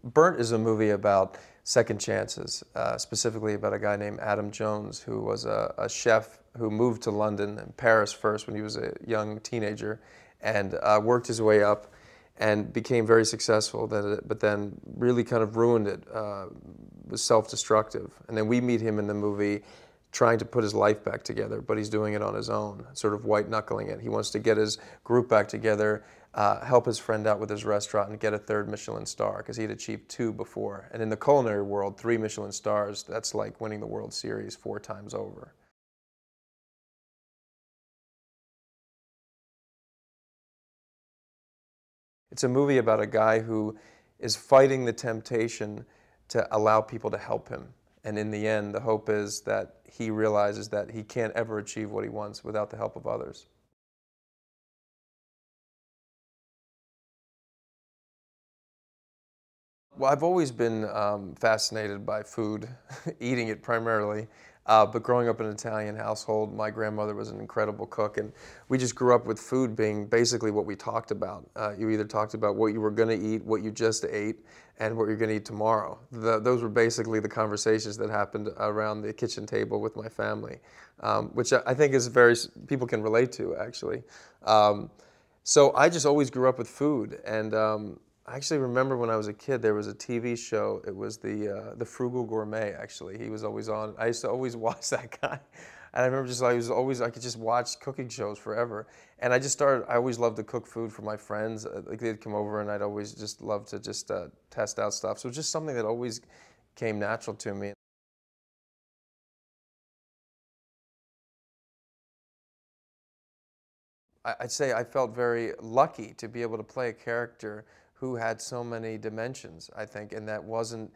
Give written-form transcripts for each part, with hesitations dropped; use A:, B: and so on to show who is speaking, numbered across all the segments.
A: Burnt is a movie about second chances, specifically about a guy named Adam Jones, who was a chef who moved to London and Paris first when he was a young teenager, and worked his way up and became very successful, but then really kind of ruined it, was self-destructive. And then we meet him in the movie trying to put his life back together, but he's doing it on his own, sort of white-knuckling it. He wants to get his group back together, help his friend out with his restaurant, and get a third Michelin star, because he had achieved 2 before. And in the culinary world, 3 Michelin stars, that's like winning the World Series 4 times over. It's a movie about a guy who is fighting the temptation to allow people to help him. And in the end, the hope is that he realizes that he can't ever achieve what he wants without the help of others. Well, I've always been fascinated by food, eating it primarily. But growing up in an Italian household, my grandmother was an incredible cook, and we just grew up with food being basically what we talked about. You either talked about what you were going to eat, what you just ate, and what you're going to eat tomorrow. Those were basically the conversations that happened around the kitchen table with my family, which I think is people can relate to, actually. So I just always grew up with food, and I actually remember when I was a kid, there was a TV show. It was the Frugal Gourmet. Actually, he was always on. I used to always watch that guy, and I remember I could just watch cooking shows forever. And I always loved to cook food for my friends. Like they'd come over, and I'd always just love to just test out stuff. So it was just something that always came natural to me. I'd say I felt very lucky to be able to play a character who had so many dimensions, I think, and that wasn't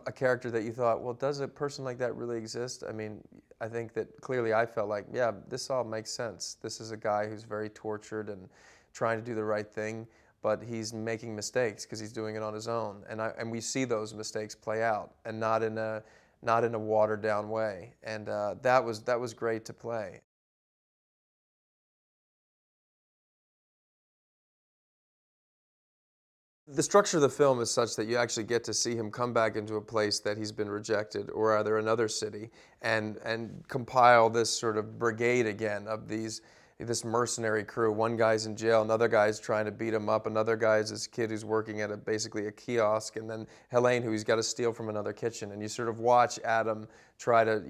A: a character that you thought, well, does a person like that really exist? I mean, I think that clearly I felt like, yeah, this all makes sense. This is a guy who's very tortured and trying to do the right thing, but he's making mistakes because he's doing it on his own. And we see those mistakes play out, and not in a watered down way. And that was great to play. The structure of the film is such that you actually get to see him come back into a place that he's been rejected, or rather another city, and compile this sort of brigade again of this mercenary crew. One guy's in jail, another guy's trying to beat him up, another guy's this kid who's working at basically a kiosk, and then Helene, who he's got to steal from another kitchen. And you sort of watch Adam try to,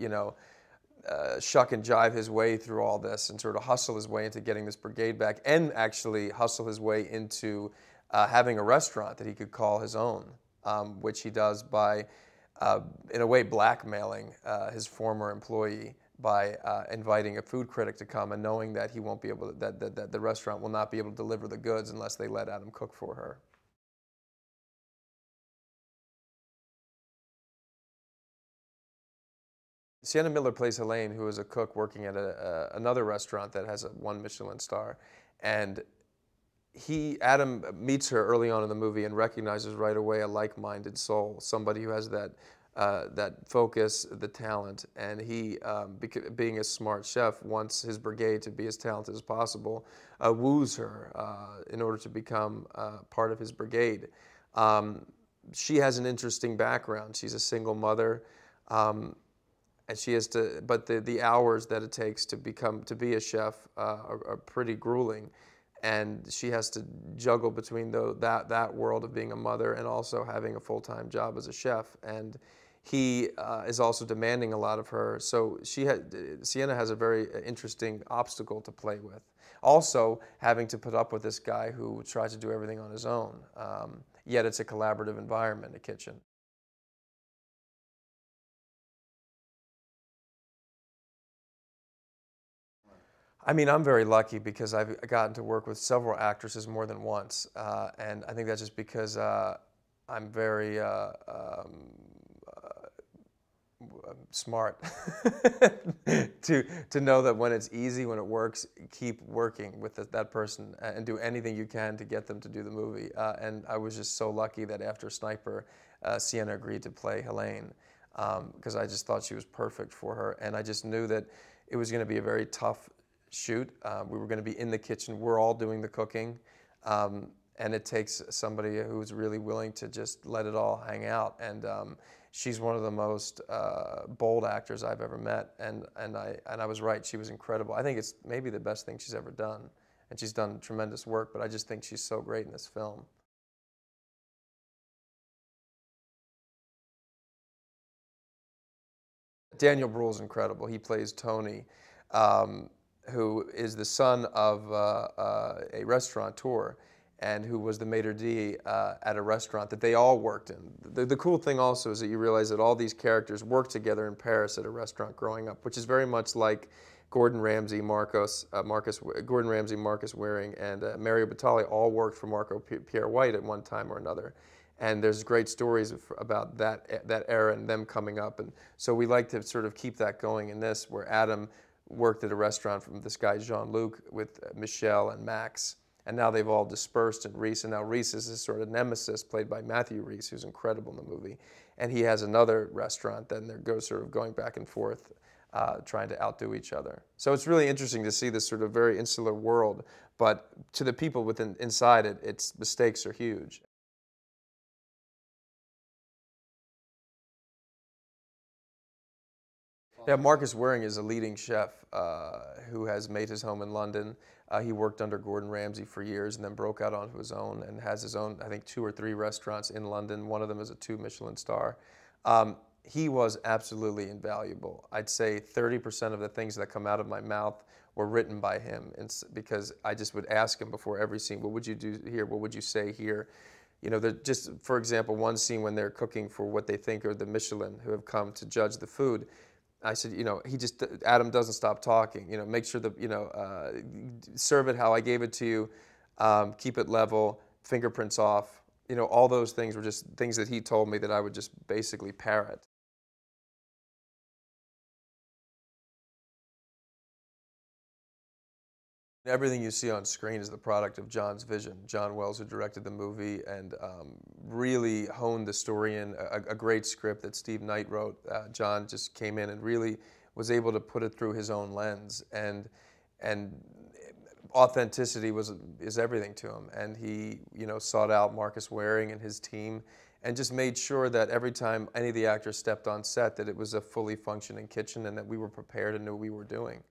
A: shuck and jive his way through all this and sort of hustle his way into getting this brigade back, and actually hustle his way into having a restaurant that he could call his own, which he does by, in a way, blackmailing his former employee by inviting a food critic to come and knowing that he won't be able to, that the restaurant will not be able to deliver the goods unless they let Adam cook for her. Sienna Miller plays Helene, who is a cook working at another restaurant that has a 1 Michelin star, and Adam meets her early on in the movie and recognizes right away a like-minded soul, somebody who has that focus, the talent, and he, being a smart chef, wants his brigade to be as talented as possible, woos her in order to become part of his brigade. She has an interesting background. She's a single mother. And she has to, but the hours that it takes to be a chef are pretty grueling, and she has to juggle between that world of being a mother and also having a full-time job as a chef. And he is also demanding a lot of her. So Sienna has a very interesting obstacle to play with. Also, having to put up with this guy who tries to do everything on his own. Yet it's a collaborative environment, a kitchen. I mean, I'm very lucky because I've gotten to work with several actresses more than once, and I think that's just because I'm very smart to know that when it's easy, when it works, keep working with that person and do anything you can to get them to do the movie. And I was just so lucky that after Sniper, Sienna agreed to play Helene because I just thought she was perfect for her, and I just knew that it was going to be a very tough shoot. We were going to be in the kitchen. We're all doing the cooking. and it takes somebody who's really willing to just let it all hang out. And she's one of the most bold actors I've ever met, and I was right. She was incredible. I think it's maybe the best thing she's ever done, and she's done tremendous work. But I just think she's so great in this film. Daniel Bruhl's incredible. He plays Tony, um, who is the son of a restaurateur and who was the maitre d' at a restaurant that they all worked in. The cool thing also is that you realize that all these characters worked together in Paris at a restaurant growing up, which is very much like Gordon Ramsay, Gordon Ramsay, Marcus Wareing, and Mario Batali all worked for Marco Pierre White at one time or another. And there's great stories about that era and them coming up. And so we like to sort of keep that going in this, where Adam worked at a restaurant from this guy Jean-Luc with Michel and Max. And now they've all dispersed, and Rhys, and now Rhys is this sort of nemesis played by Matthew Rhys, who's incredible in the movie. And he has another restaurant, then they're sort of going back and forth, trying to outdo each other. So it's really interesting to see this sort of very insular world, but to the people inside it, the stakes are huge. Yeah, Marcus Wareing is a leading chef who has made his home in London. He worked under Gordon Ramsay for years and then broke out onto his own and has his own, I think, 2 or 3 restaurants in London. One of them is a 2 Michelin star. He was absolutely invaluable. I'd say 30% of the things that come out of my mouth were written by him, because I just would ask him before every scene, what would you do here? What would you say here? You know, just for example, one scene when they're cooking for what they think are the Michelin who have come to judge the food, I said, you know, Adam doesn't stop talking. You know, make sure that, you know, serve it how I gave it to you, keep it level, fingerprints off. You know, all those things were just things that he told me that I would just basically parrot. Everything you see on screen is the product of John's vision. John Wells, who directed the movie and really honed the story in a great script that Steve Knight wrote. John just came in and really was able to put it through his own lens, and authenticity is everything to him. And he, you know, sought out Marcus Wareing and his team, and just made sure that every time any of the actors stepped on set, that it was a fully functioning kitchen and that we were prepared and knew what we were doing.